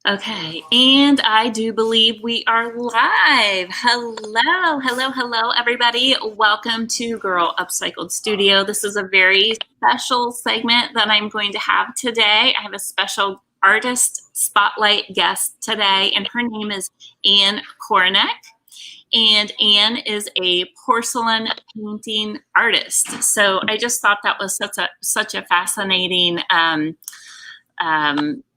Okay, and I do believe we are live. Hello, everybody. Welcome to Girl Upcycled Studio. This is a very special segment that I'm going to have today. I have a special artist spotlight guest today, and her name is Ann Korinek. And Ann is a porcelain painting artist. So I just thought that was such a fascinating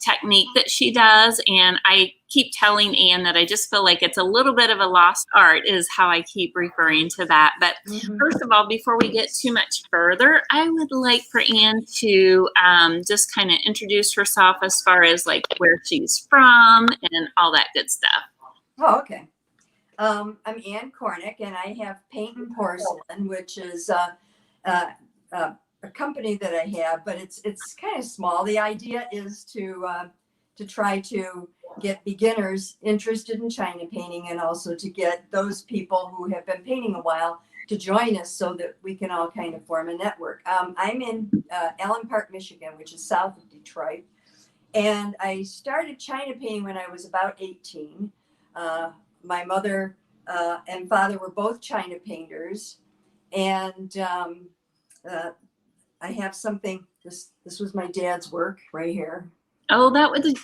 technique that she does. And I keep telling Ann that I just feel like it's a little bit of a lost art is how I keep referring to that. But first of all, before we get too much further, I would like for Ann to just kind of introduce herself as far as like where she's from and all that good stuff. Oh, okay. I'm Ann Korinek, and I have Paint and Porcelain, which is a company that I have, but it's kind of small. The idea is to try to get beginners interested in China painting, and also to get those people who have been painting a while to join us, so that we can all kind of form a network. I'm in Allen Park, Michigan, which is south of Detroit, and I started China painting when I was about 18. My mother and father were both China painters, and I have something. This was my dad's work right here. Oh,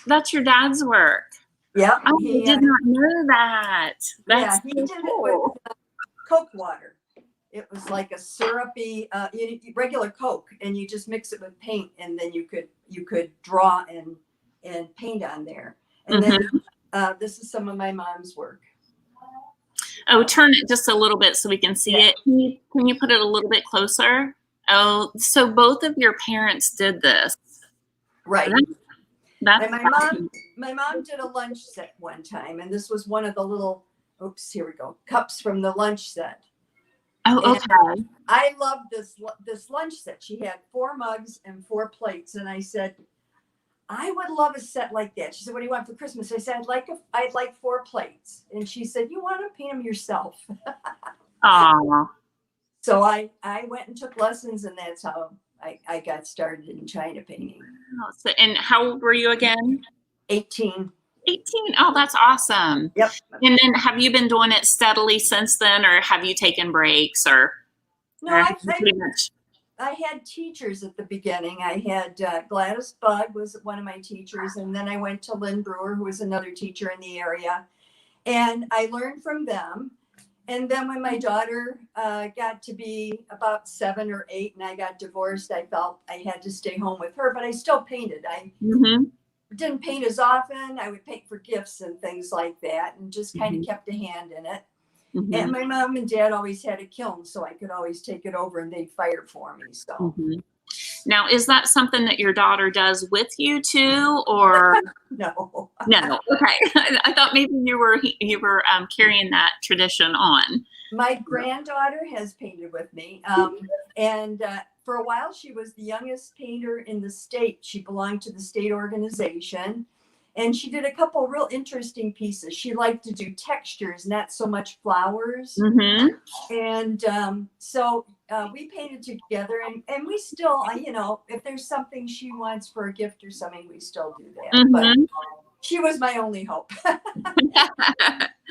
that's your dad's work. Yeah, I did not know that. That's he did it with Coke water. It was like a syrupy, regular Coke, and you just mix it with paint, and then you could draw and paint on there. And then this is some of my mom's work. Oh, turn it just a little bit so we can see it. Can you put it a little bit closer? Oh, so both of your parents did this. Right. That's my mom did a lunch set one time, and this was one of the little, here we go, cups from the lunch set. Oh, okay. I loved this lunch set. She had 4 mugs and 4 plates, and I said, I would love a set like that. She said, what do you want for Christmas? I said, I'd like 4 plates. And she said, you want to paint them yourself? Aww. So I went and took lessons, and that's how I got started in China painting. So, and how old were you again? 18. 18. Oh, that's awesome. Yep. And then have you been doing it steadily since then, or have you taken breaks, or? No, I had teachers at the beginning. I had Gladys Bug was one of my teachers, and then I went to Lynn Brewer, who was another teacher in the area, and I learned from them. And then when my daughter got to be about 7 or 8 and I got divorced, I felt I had to stay home with her, but I still painted. I didn't paint as often. I would paint for gifts and things like that, and just kind of kept a hand in it. And my mom and dad always had a kiln, so I could always take it over and they'd fire for me. So now, is that something that your daughter does with you too, or no? Okay. I thought maybe you were carrying that tradition on. My granddaughter has painted with me, and for a while she was the youngest painter in the state. She belonged to the state organization. And she did a couple real interesting pieces. She liked to do textures, not so much flowers. And so we painted together, and we still, if there's something she wants for a gift or something, we still do that. But she was my only hope.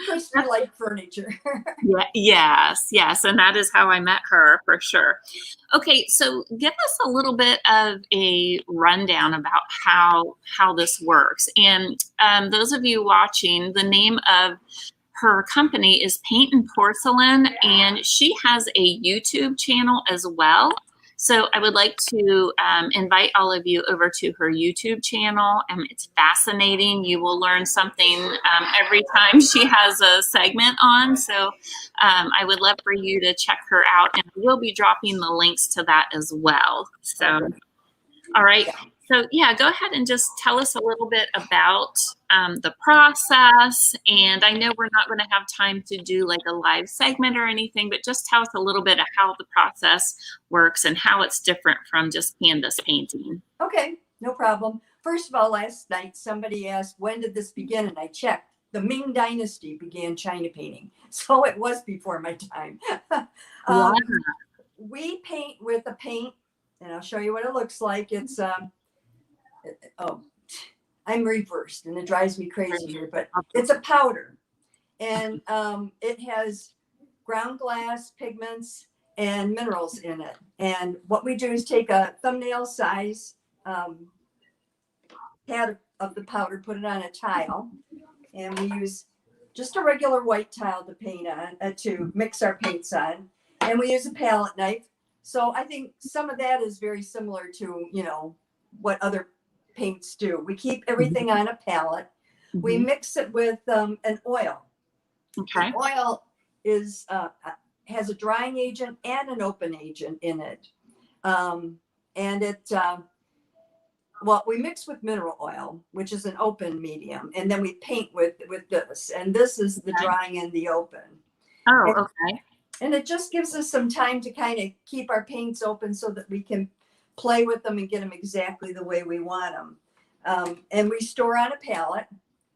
First, we like furniture. Yes. And that is how I met her, for sure. Okay, so give us a little bit of a rundown about how this works. And those of you watching, the name of her company is Paint and Porcelain, and she has a YouTube channel as well. So I would like to invite all of you over to her YouTube channel. It's fascinating. You will learn something every time she has a segment on. So I would love for you to check her out, and we'll be dropping the links to that as well. So, all right. So yeah, go ahead and just tell us a little bit about the process. And I know we're not going to have time to do like a live segment or anything, but just tell us a little bit of how the process works and how it's different from just canvas painting. Okay, no problem. First of all, last night somebody asked, when did this begin? And I checked. The Ming Dynasty began China painting. So it was before my time. We paint with a paint, and I'll show you what it looks like. It's I'm reversed, and it drives me crazy here, but it's a powder, and it has ground glass, pigments, and minerals in it. And what we do is take a thumbnail size pad of the powder, put it on a tile, and we use just a regular white tile to paint on, to mix our paints on, and we use a palette knife. So I think some of that is very similar to, you know, what other paints do. We keep everything on a palette. We mix it with an oil. Okay. The oil is has a drying agent and an open agent in it, and it well, we mix with mineral oil, which is an open medium, and then we paint with this, and this is the drying and the open. Oh, okay. And it just gives us some time to kind of keep our paints open so that we can play with them and get them exactly the way we want them. And we store on a pallet.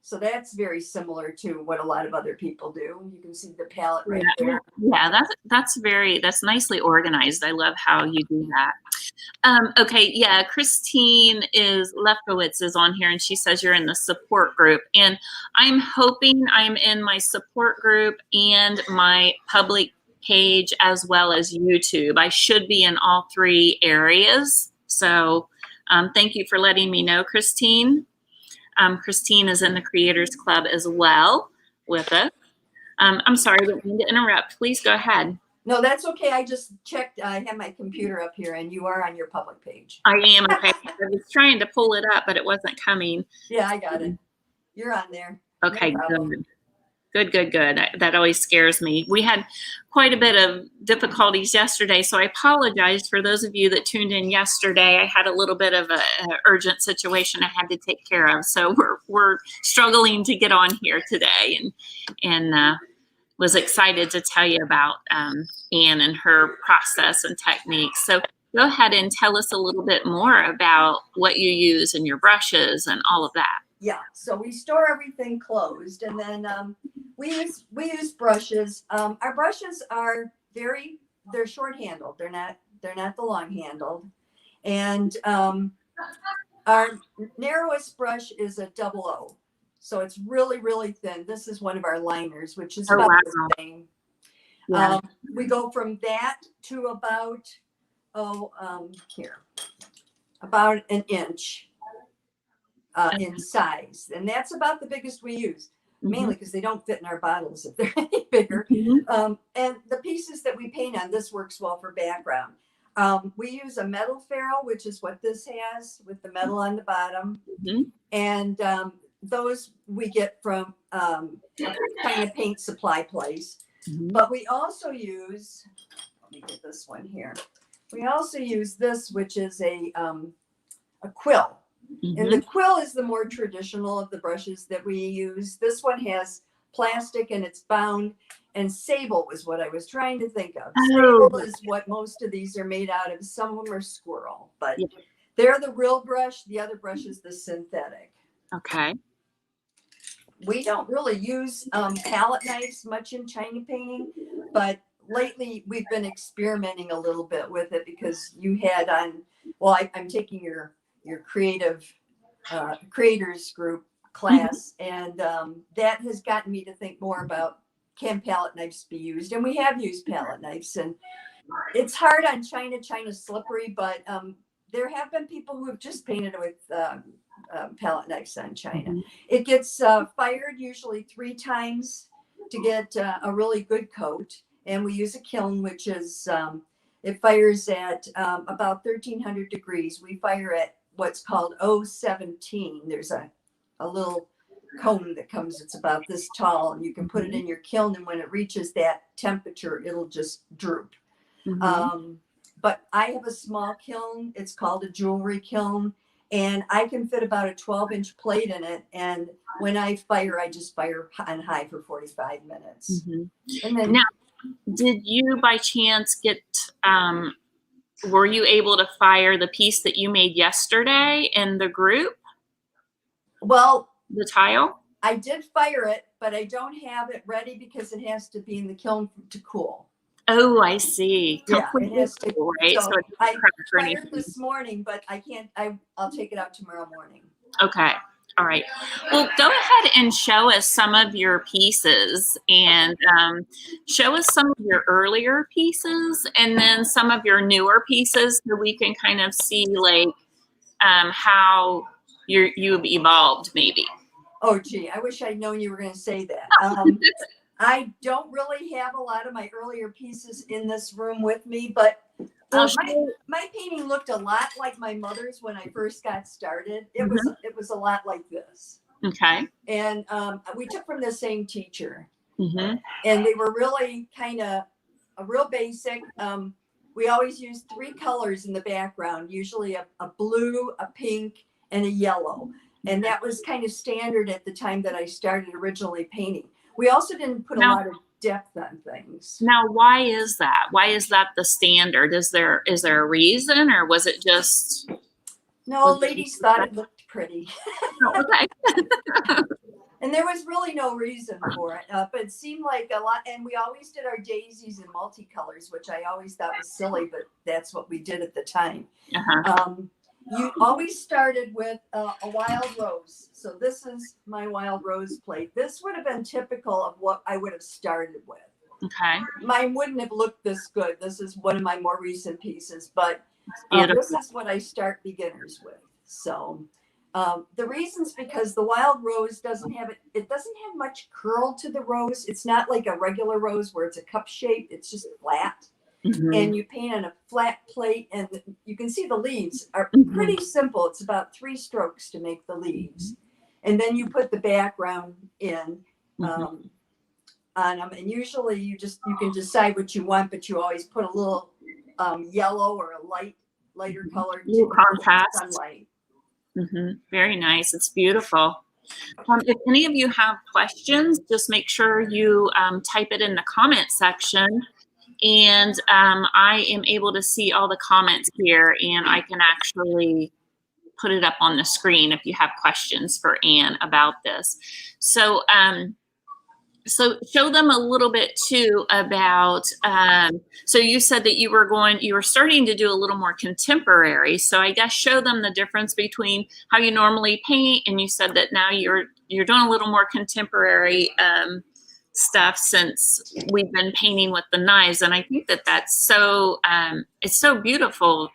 So that's very similar to what a lot of other people do. You can see the palette right there. Yeah, that's nicely organized. I love how you do that. Okay, yeah, Christine Lefkowitz is on here, and she says you're in the support group. And I'm hoping I'm in my support group and my public page as well as YouTube. I should be in all three areas. So thank you for letting me know, Christine. Christine is in the Creators Club as well with us. I'm sorry, I didn't mean to interrupt. Please go ahead. No, that's okay. I just checked. I have my computer up here, and you are on your public page. I am. Okay. I was trying to pull it up, but it wasn't coming. Yeah, I got it. You're on there. Okay, no good. Good. That always scares me. We had quite a bit of difficulties yesterday, so I apologize for those of you that tuned in yesterday. I had a little bit of an urgent situation I had to take care of, so we're struggling to get on here today, and was excited to tell you about Ann and her process and techniques. So go ahead and tell us a little bit more about what you use and your brushes and all of that. Yeah, so we store everything closed, and then we use brushes. Our brushes are they're short handled. They're not the long handled, and our narrowest brush is a 00. So it's really, really thin. This is one of our liners, which is about the same. Yeah. We go from that to about about an inch in size, and that's about the biggest we use, mainly because they don't fit in our bottles if they're any bigger. And the pieces that we paint on, this works well for background. We use a metal ferrule, which is what this has, with the metal on the bottom, and those we get from a kind of paint supply place. But we also use, let me get this one here. We also use this, which is a quill. And the quill is the more traditional of the brushes that we use. This one has plastic and it's bound. And sable was what I was trying to think of. Sable is what most of these are made out of. Some of them are squirrel, but they're the real brush. The other brush is the synthetic. Okay. We don't really use palette knives much in China painting, but lately we've been experimenting a little bit with it because you had on, well, I'm taking your creators group class, and that has gotten me to think more about, can palette knives be used? And we have used palette knives, and it's hard on China. China's slippery, but there have been people who have just painted with palette knives on China. It gets fired usually 3 times to get a really good coat. And we use a kiln, which is, it fires at about 1300 degrees. We fire at what's called 017. There's a little cone that comes, it's about this tall, and you can put it in your kiln, and when it reaches that temperature, it'll just droop. But I have a small kiln. It's called a jewelry kiln, and I can fit about a 12-inch plate in it. And when I fire, I just fire on high for 45 minutes. And then now, did you by chance get, were you able to fire the piece that you made yesterday in the group? Well, the tile? I did fire it, but I don't have it ready because it has to be in the kiln to cool. Oh, I see. Yeah, it has to cool, right? So I fired this morning, but I can't. I'll take it out tomorrow morning. Okay. All right. Well, go ahead and show us some of your pieces, and show us some of your earlier pieces and then some of your newer pieces so we can kind of see like how you've evolved maybe. Oh, gee, I wish I'd known you were going to say that. I don't really have a lot of my earlier pieces in this room with me, but my painting looked a lot like my mother's when I first got started. It was a lot like this. Okay. And we took from the same teacher, mm-hmm. and they were really kind of a real basic. We always used 3 colors in the background, usually a blue, a pink, and a yellow. And that was kind of standard at the time that I started originally painting. We also didn't put a lot of depth on things. Now, why is that? Why is that the standard? Is there a reason, or was it just? No, ladies thought it looked pretty. Oh, okay. And there was really no reason for it, but it seemed like a lot. And we always did our daisies in multicolors, which I always thought was silly, but that's what we did at the time. Uh-huh. You always started with a wild rose. So this is my wild rose plate. This would have been typical of what I would have started with. Okay. Mine wouldn't have looked this good. This is one of my more recent pieces, but this is what I start beginners with. So the reason's because the wild rose doesn't have much curl to the rose. It's not like a regular rose where it's a cup shape. It's just flat. Mm-hmm. And you paint on a flat plate, and you can see the leaves are pretty simple. It's about 3 strokes to make the leaves. And then you put the background in on them. And usually you can decide what you want, but you always put a little yellow or a lighter color to contrast sunlight. Mm-hmm. Very nice. It's beautiful. If any of you have questions, just make sure you type it in the comment section. And I am able to see all the comments here, and I can actually put it up on the screen if you have questions for Ann about this. So, so show them a little bit too about, so you said that you were starting to do a little more contemporary. So I guess show them the difference between how you normally paint, and you said that now you're doing a little more contemporary stuff since we've been painting with the knives. And I think that that's so it's so beautiful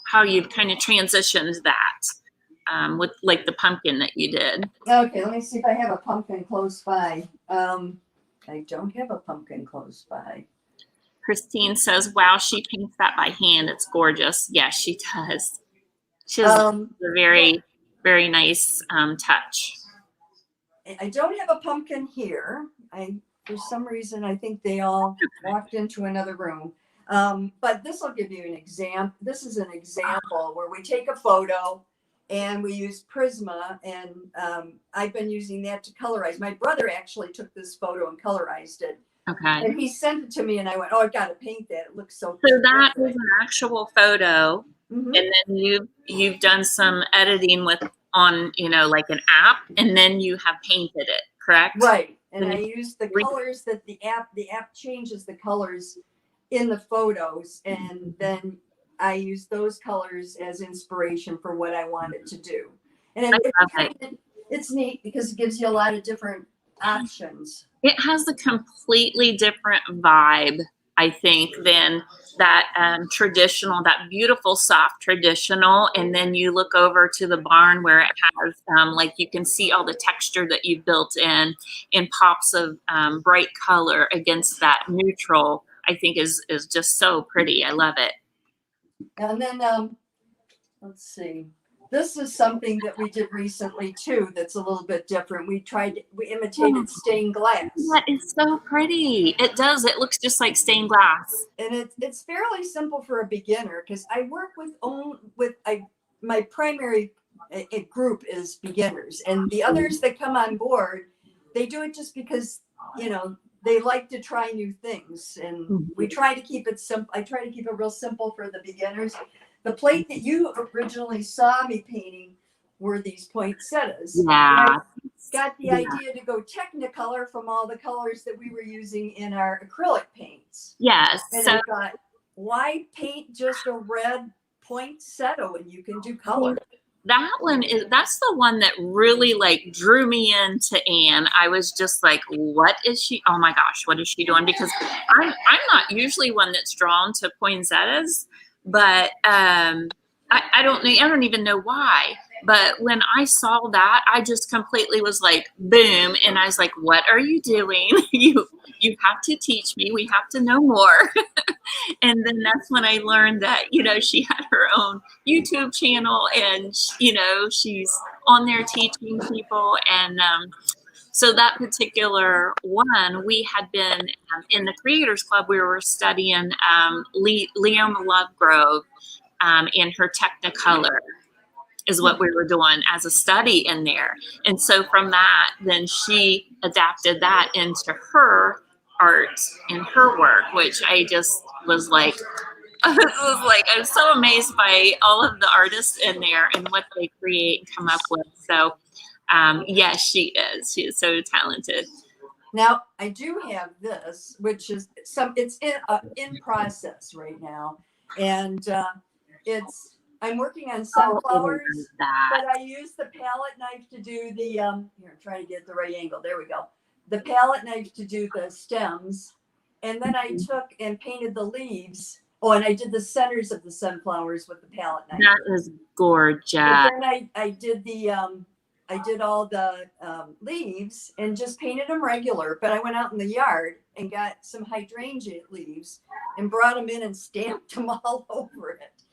how you've kind of transitioned that with like the pumpkin that you did. Okay, let me see if I have a pumpkin close by. I don't have a pumpkin close by. Christine says, wow, she paints that by hand. It's gorgeous. Yes, she does. She has a very, very nice touch. I don't have a pumpkin here. For some reason, I think they all walked into another room. But this will give you an example. This is an example where we take a photo and we use Prisma, and I've been using that to colorize. My brother actually took this photo and colorized it. Okay. And he sent it to me, and I went, "Oh, I've got to paint that. It looks so." So that is an actual photo, and then you've done some editing on like an app, and then you have painted it, correct? Right. And I used the colors that the app changes the colors in the photos, and then I use those colors as inspiration for what I wanted to do. And it's neat because it gives you a lot of different options. It has a completely different vibe, I think, than that traditional, that beautiful, soft traditional. And then you look over to the barn where it has, like you can see all the texture that you've built in pops of bright color against that neutral, I think is just so pretty. I love it. And then, let's see. This is something that we did recently too. That's a little bit different. We imitated stained glass. That is so pretty. It does. It looks just like stained glass. And it's fairly simple for a beginner because I work my primary group is beginners, and the others that come on board, they do it just because they like to try new things, and we try to keep it simple. I try to keep it real simple for the beginners. The plate that you originally saw me painting were these poinsettias. Yeah. I got the idea to go Technicolor from all the colors that we were using in our acrylic paints. Yes. And I thought, why paint just a red poinsettia when you can do color? that's the one that really like drew me into Anne. I was just like, what is she? Oh my gosh, what is she doing? Because I'm not usually one that's drawn to poinsettias, but I don't even know why. But when I saw that, I just completely was like, boom, and I was like, what are you doing? You have to teach me. We have to know more. And then that's when I learned that, she had her own YouTube channel, and, she's on there teaching people. And so that particular one, we had been in the Creators Club. We were studying Leoma Lovegrove and her Technicolor is what we were doing as a study in there. And so from that, then she adapted that into her art and her work, which I just was like, I'm so amazed by all of the artists in there and what they create and come up with. So yes, she is so talented. Now I do have this, which is it's in process right now, and I'm working on sunflowers, but I use the palette knife to do the here, I'm trying to get the right angle. There we go. The palette knife to do the stems, and then I took and painted the leaves. Oh, and I did the centers of the sunflowers with the palette knife. That is gorgeous. But then I did all the leaves and just painted them regular. But I went out in the yard and got some hydrangea leaves and brought them in and stamped them all over it.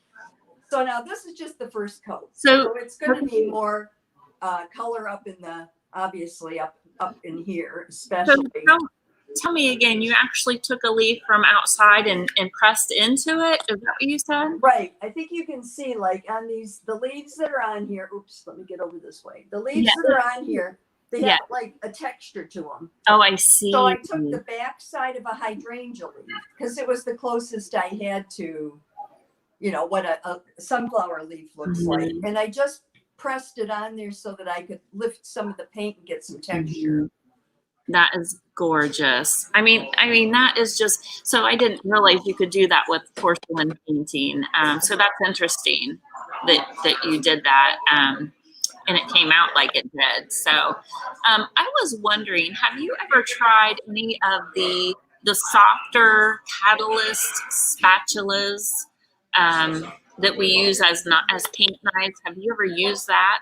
So now this is just the first coat. So it's going to need more color up in the, obviously up in here, especially. So tell me again, you actually took a leaf from outside and pressed into it? Is that what you said? Right. I think you can see like on the leaves that are on here. Oops, let me get over this way. The leaves that are on here, they have like a texture to them. Oh, I see. So I took the back side of a hydrangea leaf because it was the closest I had to, what a sunflower leaf looks like. And I just pressed it on there so that I could lift some of the paint and get some texture. That is gorgeous. I mean, that is just, so I didn't realize you could do that with porcelain painting. So that's interesting that you did that. And it came out like it did. So I was wondering, have you ever tried any of the softer catalyst spatulas that we use as paint knives? Have you ever used that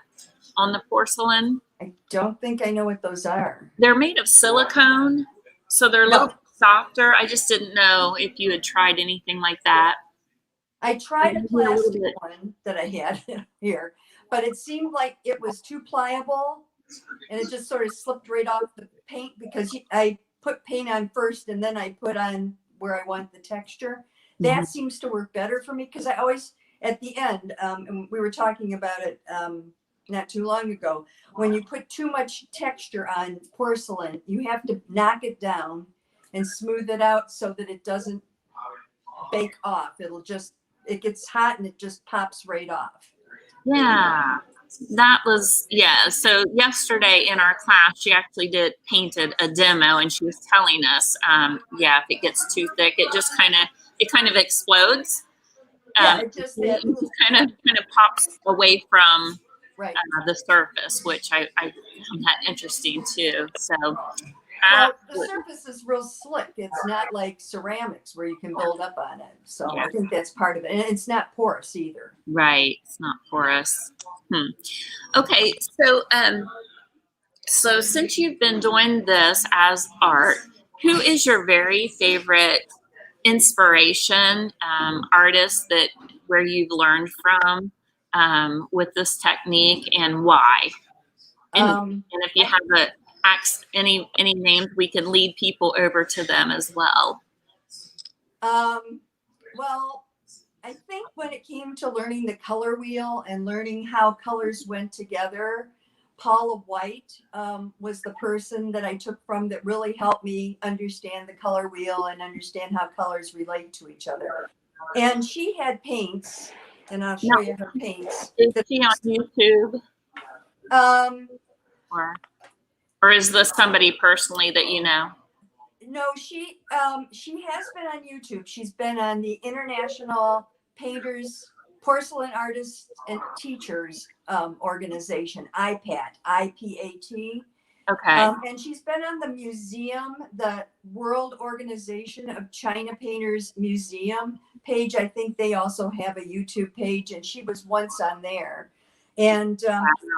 on the porcelain? I don't think I know what those are. They're made of silicone, so they're a little softer. I just didn't know if you had tried anything like that. I tried a plastic one that I had here, but it seemed like it was too pliable, and it just sort of slipped right off the paint because I put paint on first, and then I put on where I want the texture. That seems to work better for me because I always, at the end, and we were talking about it not too long ago, when you put too much texture on porcelain, you have to knock it down and smooth it out so that it doesn't bake off. It gets hot and it just pops right off. Yeah, that was, so yesterday in our class, she actually painted a demo, and she was telling us, if it gets too thick, it just kind of explodes. It just kind of pops away from right. The surface, which I found that interesting too. So the surface is real slick. It's not like ceramics where you can build up on it. So I think that's part of it. And it's not porous either. Right. It's not porous. Okay. So since you've been doing this as art, who is your very favorite inspiration artist where you've learned from with this technique, and why? And if you have any names, we can lead people over to them as well. Well, I think when it came to learning the color wheel and learning how colors went together, Paula White was the person that I took from that really helped me understand the color wheel and understand how colors relate to each other. And she had paints, and I'll show you her paints. Is she on YouTube? Or is this somebody personally that you know? No, she has been on YouTube. She's been on the International Painters Porcelain Artists and Teachers Organization, IPAT, IPAT. Okay. And she's been on the museum, the World Organization of China Painters Museum page. I think they also have a YouTube page, and she was once on there. And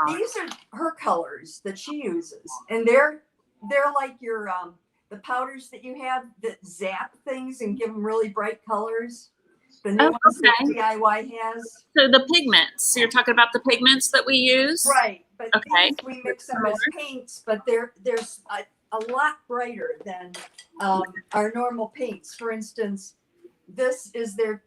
these are her colors that she uses, and they're like your the powders that you have that zap things and give them really bright colors. The new ones that DIY has. So the pigments, you're talking about the pigments that we use? Right, but these we mix them as paints, but they're a lot brighter than our normal paints. For instance, this is their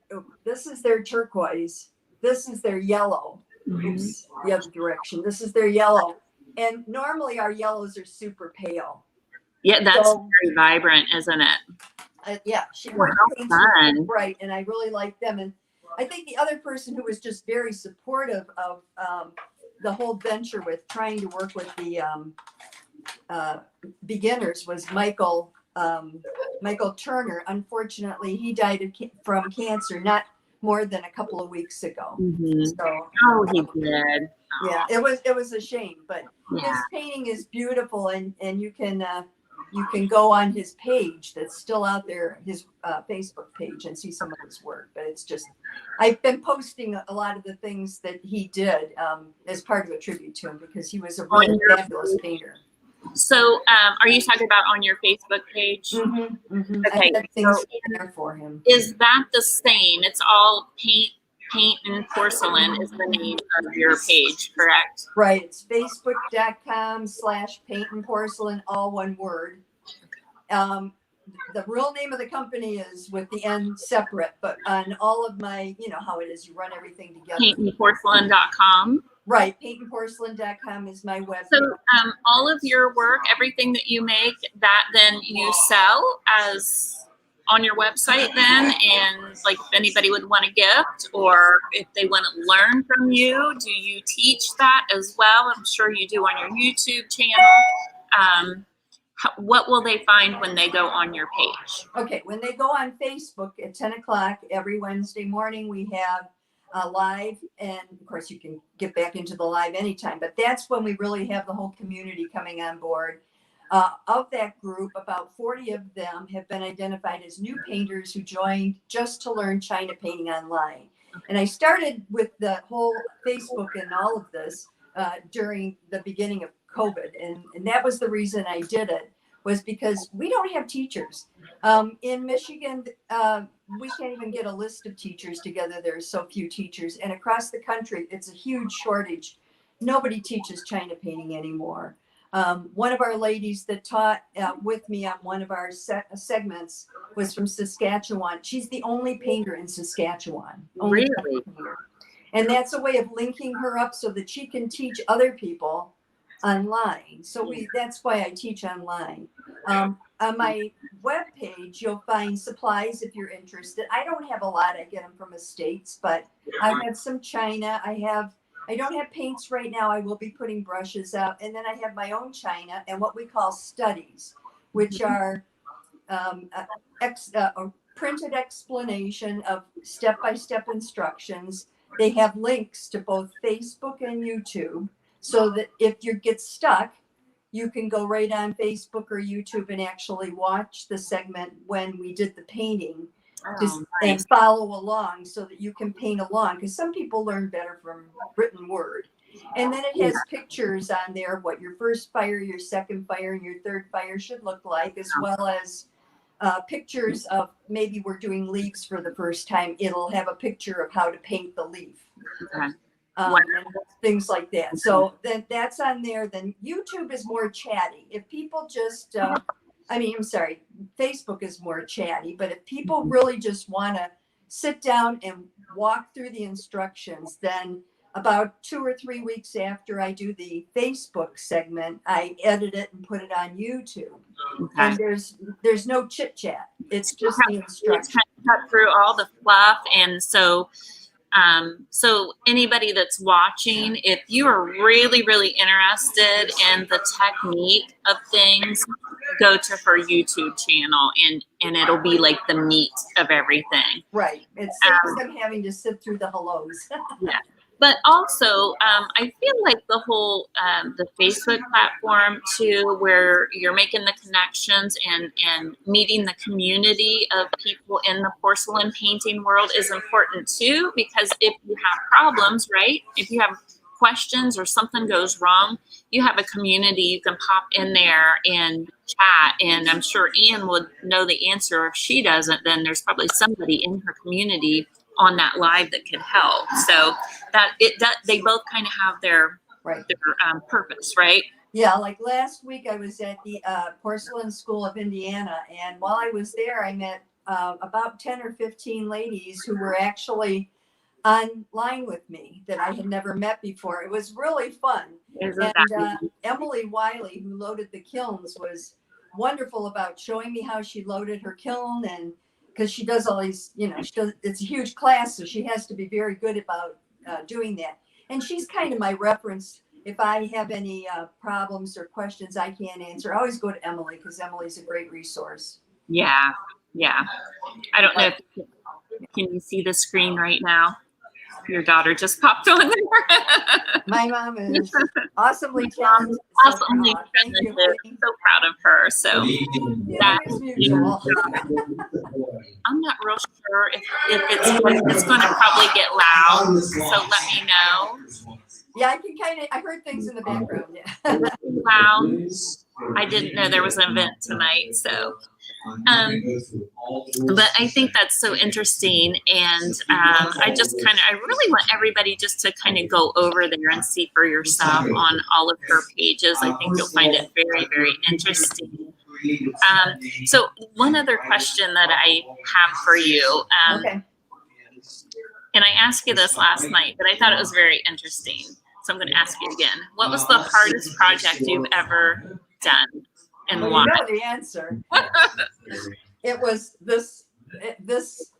turquoise. This is their yellow. Oops, the other direction. This is their yellow. And normally our yellows are super pale. Yeah, that's very vibrant, isn't it? Yeah, she paints bright, and I really like them. And I think the other person who was just very supportive of the whole venture with trying to work with the beginners was Michael Turner. Unfortunately, he died from cancer not more than a couple of weeks ago. So, he did. Yeah, it was a shame, but his painting is beautiful, and you can go on his page that's still out there, his Facebook page, and see some of his work. But it's just, I've been posting a lot of the things that he did as part of a tribute to him, because he was a really fabulous painter. So are you talking about on your Facebook page? Okay. I have things there for him. Is that the same? It's all paint and porcelain is the name of your page, correct? Right. It's facebook.com/paint and porcelain, all one word. The real name of the company is with the N separate, but on all of my, you know how it is, you run everything together. Paintandporcelain.com. Right. Paintandporcelain.com is my website. So all of your work, everything that you make, that then you sell as on your website then, and like if anybody would want a gift or if they want to learn from you, do you teach that as well? I'm sure you do on your YouTube channel. What will they find when they go on your page? Okay, when they go on Facebook at 10 o'clock every Wednesday morning, we have a live, and of course you can get back into the live anytime, but that's when we really have the whole community coming on board. Of that group, about 40 of them have been identified as new painters who joined just to learn China painting online. And I started with the whole Facebook and all of this during the beginning of COVID. And that was the reason I did it, was because we don't have teachers. In Michigan, we can't even get a list of teachers together. There's so few teachers. And across the country, it's a huge shortage. Nobody teaches China painting anymore. One of our ladies that taught with me on one of our segments was from Saskatchewan. She's the only painter in Saskatchewan. Really? And that's a way of linking her up so that she can teach other people online. So that's why I teach online. On my webpage, you'll find supplies if you're interested. I don't have a lot. I get them from the States, but I have some China. I don't have paints right now. I will be putting brushes out. And then I have my own China and what we call studies, which are a printed explanation of step-by-step instructions. They have links to both Facebook and YouTube, so that if you get stuck, you can go right on Facebook or YouTube and actually watch the segment when we did the painting. And follow along so that you can paint along, because some people learn better from written word. And then it has pictures on there of what your first fire, your second fire, and your third fire should look like, as well as pictures of, maybe we're doing leaves for the first time. It'll have a picture of how to paint the leaf. And things like that. So then that's on there. Then YouTube is more chatty. If people just Facebook is more chatty, but if people really just want to sit down and walk through the instructions, then about 2 or 3 weeks after I do the Facebook segment, I edit it and put it on YouTube. And there's no chit chat. It's just the instructions. Cut through all the fluff, and so anybody that's watching, if you are really, really interested in the technique of things, go to her YouTube channel and it'll be like the meat of everything. Right. It saves them having to sit through the hellos. Yeah. But also, I feel like the whole the Facebook platform too, where you're making the connections and meeting the community of people in the porcelain painting world is important too. Because if you have problems, right? If you have questions or something goes wrong, you have a community you can pop in there and chat. And I'm sure Ann would know the answer. If she doesn't, then there's probably somebody in her community on that live that could help. So that they both kind of have their purpose, right? Yeah, like last week I was at the Porcelain School of Indiana, and while I was there, I met about 10 or 15 ladies who were actually online with me that I had never met before. It was really fun. And Emily Wiley, who loaded the kilns, was wonderful about showing me how she loaded her kiln, and because she does all these, it's a huge class, so she has to be very good about doing that. And she's kind of my reference. If I have any problems or questions I can't answer, I always go to Emily because Emily's a great resource. Yeah. I don't know if can you see the screen right now? Your daughter just popped on there. My mom is awesomely talented. Awesomely talented. So proud of her. So I'm not real sure if it's going to probably get loud. So let me know. Yeah, I heard things in the background. Yeah. Loud. I didn't know there was an event tonight. So, but I think that's so interesting. And I really want everybody just to kind of go over there and see for yourself on all of her pages. I think you'll find it very, very interesting. So one other question that I have for you, okay. And I asked you this last night, but I thought it was very interesting. So I'm going to ask you again. What was the hardest project you've ever done, and why? You know the answer. It was this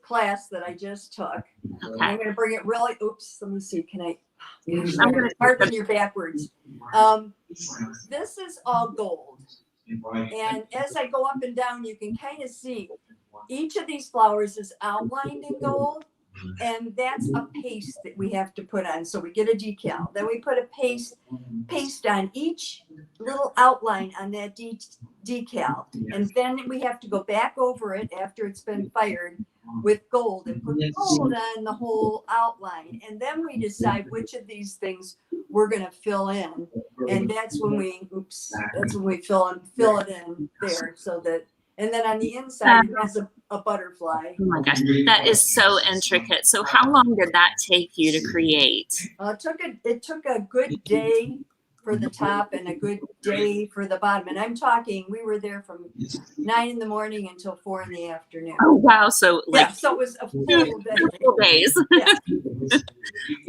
class that I just took. Okay. I'm going to bring it really. Oops. Let me see. Can I? I'm going to pardon you backwards. This is all gold, and as I go up and down, you can kind of see each of these flowers is outlined in gold. And that's a paste that we have to put on. So we get a decal. Then we put a paste on each little outline on that decal. And then we have to go back over it after it's been fired with gold and put gold on the whole outline. And then we decide which of these things we're going to fill in. And that's when we fill it in there so that. And then on the inside, it has a butterfly. Oh my gosh, that is so intricate. So how long did that take you to create? It took a good day for the top and a good day for the bottom. And I'm talking, we were there from 9 in the morning until 4 in the afternoon. Oh, wow. So so it was a full day. Full days. Yeah.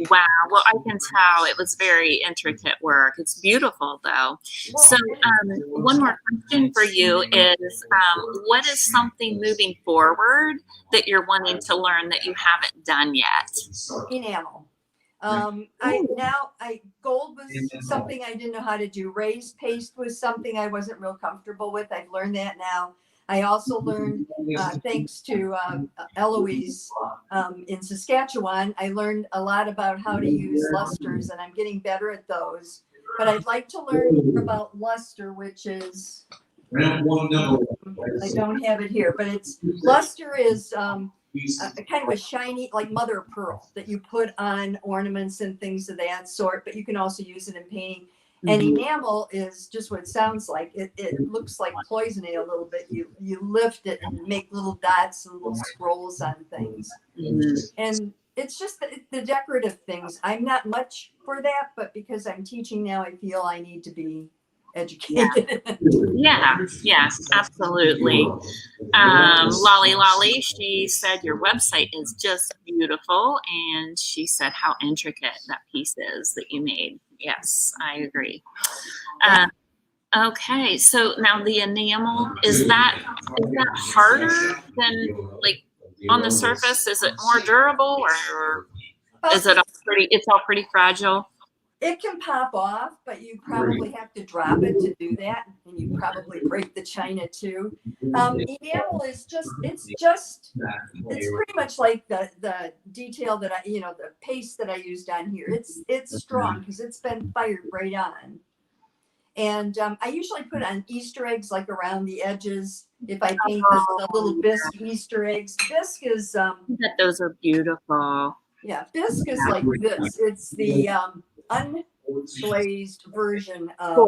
Wow. Well, I can tell it was very intricate work. It's beautiful, though. So one more question for you is, what is something moving forward that you're wanting to learn that you haven't done yet? Enamel. Gold was something I didn't know how to do. Raised paste was something I wasn't real comfortable with. I've learned that now. I also learned, thanks to Eloise in Saskatchewan, I learned a lot about how to use lusters, and I'm getting better at those. But I'd like to learn about luster, which is, I don't have it here, but luster is kind of a shiny, like mother of pearl that you put on ornaments and things of that sort, but you can also use it in painting. And enamel is just what it sounds like. It looks like cloisonné a little bit. You lift it and make little dots and little scrolls on things. And it's just the decorative things. I'm not much for that, but because I'm teaching now, I feel I need to be educated. Yes, absolutely. Lolly, she said your website is just beautiful, and she said how intricate that piece is that you made. Yes, I agree. Okay, so now the enamel, is that harder than, like, on the surface? Is it more durable, or is it all pretty fragile? It can pop off, but you probably have to drop it to do that, and you probably break the china too. Enamel is it's pretty much like the detail that the paste that I used on here. It's strong because it's been fired right on. And I usually put on Easter eggs like around the edges. If I paint the little bisque Easter eggs, bisque is That those are beautiful. yeah, bisque is like this. It's the unglazed version of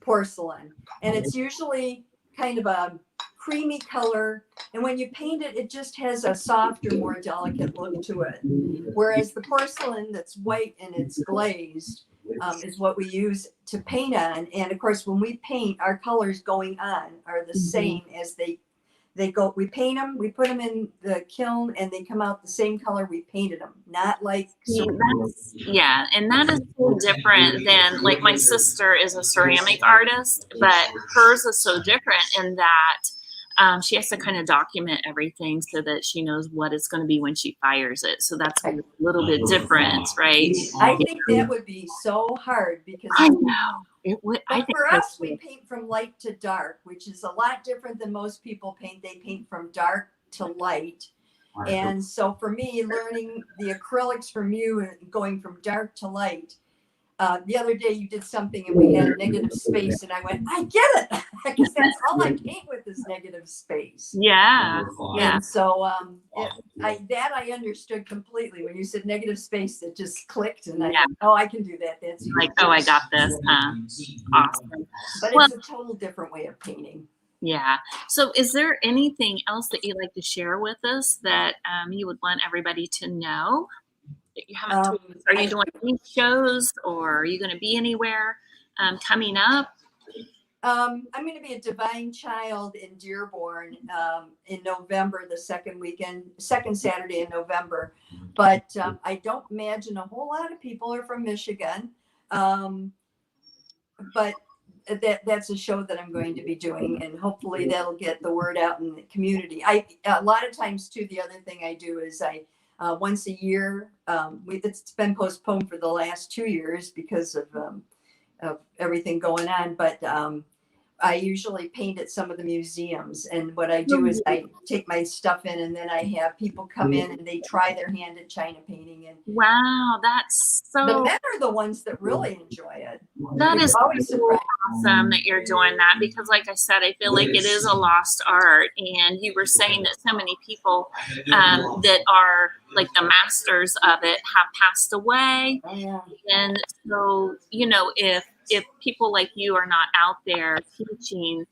porcelain, and it's usually kind of a creamy color. And when you paint it, it just has a softer, more delicate look to it. Whereas the porcelain that's white and it's glazed is what we use to paint on. And of course, when we paint, our colors going on are the same as they go. We paint them, we put them in the kiln, and they come out the same color we painted them. Not like yeah, and that is so different than, like, my sister is a ceramic artist, but hers is so different in that she has to kind of document everything so that she knows what it's going to be when she fires it. So that's a little bit different, right? I think that would be so hard because I know it would. I think for us, we paint from light to dark, which is a lot different than most people paint. They paint from dark to light. And so for me, learning the acrylics from you and going from dark to light, the other day you did something and we had negative space, and I went, I get it, because that's all I paint with is negative space. Yeah. And so I understood completely when you said negative space. It just clicked, and I I can do that. That's like, oh, I got this. Awesome. But it's a total different way of painting. Yeah. So is there anything else that you'd like to share with us that you would want everybody to know? You haven't told us? Are you doing any shows, or are you going to be anywhere coming up? I'm going to be at Divine Child in Dearborn in November, the second Saturday in November. But I don't imagine a whole lot of people are from Michigan. But that's a show that I'm going to be doing, and hopefully that'll get the word out in the community. A lot of times too, the other thing I do is once a year, it's been postponed for the last 2 years because of everything going on. But I usually paint at some of the museums. And what I do is I take my stuff in, and then I have people come in and they try their hand at China painting. And wow, that's so. The men are the ones that really enjoy it. That is always so awesome that you're doing that, because, like I said, I feel like it is a lost art. And you were saying that so many people that are like the masters of it have passed away. And so, if people like you are not out there teaching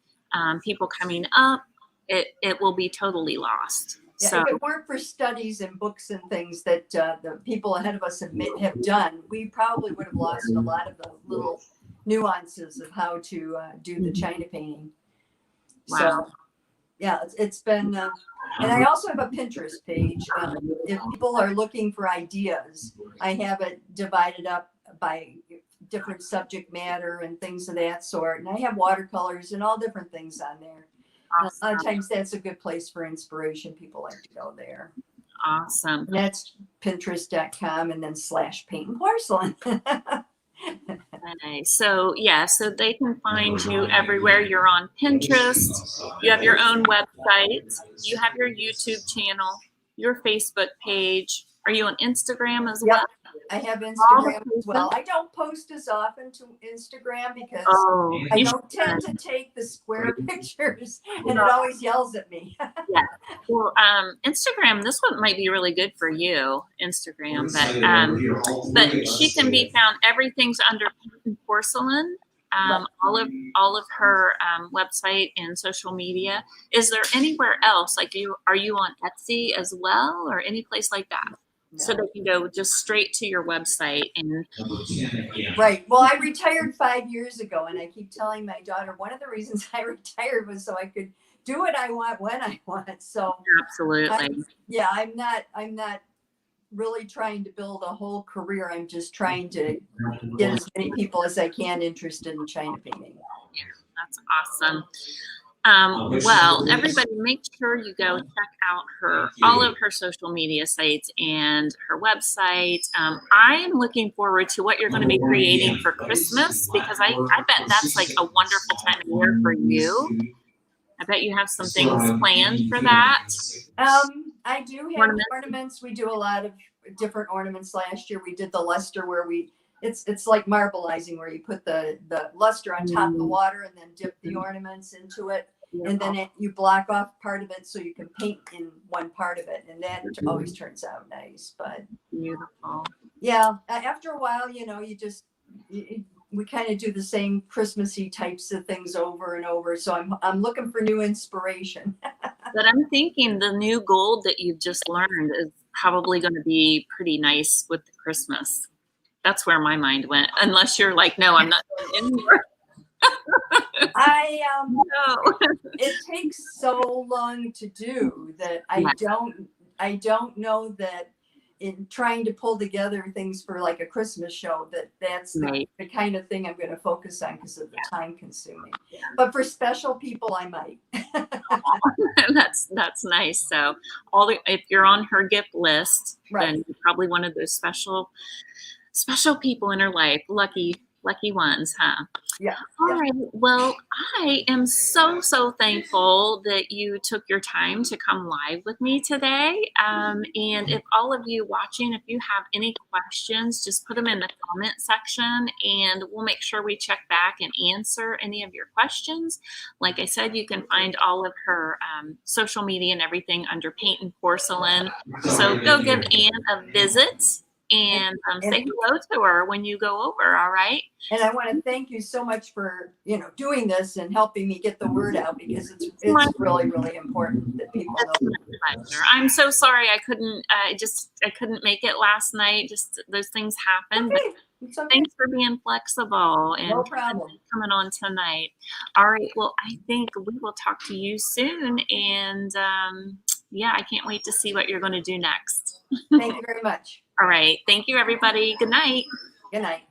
people coming up, it will be totally lost. Yeah, so if it weren't for studies and books and things that the people ahead of us have done, we probably would have lost a lot of the little nuances of how to do the China painting. Wow. So, yeah, it's been, and I also have a Pinterest page. If people are looking for ideas, I have it divided up by different subject matter and things of that sort. And I have watercolors and all different things on there. Awesome. A lot of times that's a good place for inspiration. People like to go there. Awesome. And that's Pinterest.com and then /paint and porcelain. Okay. So they can find you everywhere. You're on Pinterest. You have your own website. You have your YouTube channel, your Facebook page. Are you on Instagram as well? I have Instagram as well. I don't post as often to Instagram because I don't tend to take the square pictures, and it always yells at me. Yeah. Well, Instagram, this one might be really good for you, Instagram, but she can be found. Everything's under Paint and Porcelain. All of her website and social media. Is there anywhere else? Like, are you on Etsy as well, or any place like that? No. So they can go just straight to your website and. Right. Well, I retired 5 years ago, and I keep telling my daughter one of the reasons I retired was so I could do what I want when I want. So absolutely. I'm not really trying to build a whole career. I'm just trying to get as many people as I can interested in China painting. Yeah, that's awesome. Well, everybody, make sure you go check out all of her social media sites and her website. I'm looking forward to what you're going to be creating for Christmas, because I bet that's like a wonderful time of year for you. I bet you have some things planned for that. I do have ornaments. We do a lot of different ornaments. Last year we did the luster, where it's like marbleizing, where you put the luster on top of the water and then dip the ornaments into it. And then you block off part of it so you can paint in one part of it. And that always turns out nice. But beautiful. Yeah. After a while, we kind of do the same Christmassy types of things over and over. So I'm looking for new inspiration. But I'm thinking the new gold that you've just learned is probably going to be pretty nice with the Christmas. That's where my mind went. Unless you're like, no, I'm not doing anymore. No. It takes so long to do that I don't know that in trying to pull together things for like a Christmas show, that's the kind of thing I'm going to focus on because of the time consuming. But for special people, I might. That's nice. So if you're on her gift list, then you're probably one of those special people in her life. Lucky ones, huh? Yeah. All right. Well, I am so thankful that you took your time to come live with me today. And if all of you watching, if you have any questions, just put them in the comment section and we'll make sure we check back and answer any of your questions. Like I said, you can find all of her social media and everything under Paint and Porcelain. So go give Ann a visit and say hello to her when you go over. All right. And I want to thank you so much for doing this and helping me get the word out, because it's really, really important that people know. I'm so sorry I couldn't make it last night. Just those things happen. Okay. But thanks for being flexible and no problem. Coming on tonight. All right. Well, I think we will talk to you soon. And yeah, I can't wait to see what you're going to do next. Thank you very much. All right. Thank you, everybody. Good night. Good night.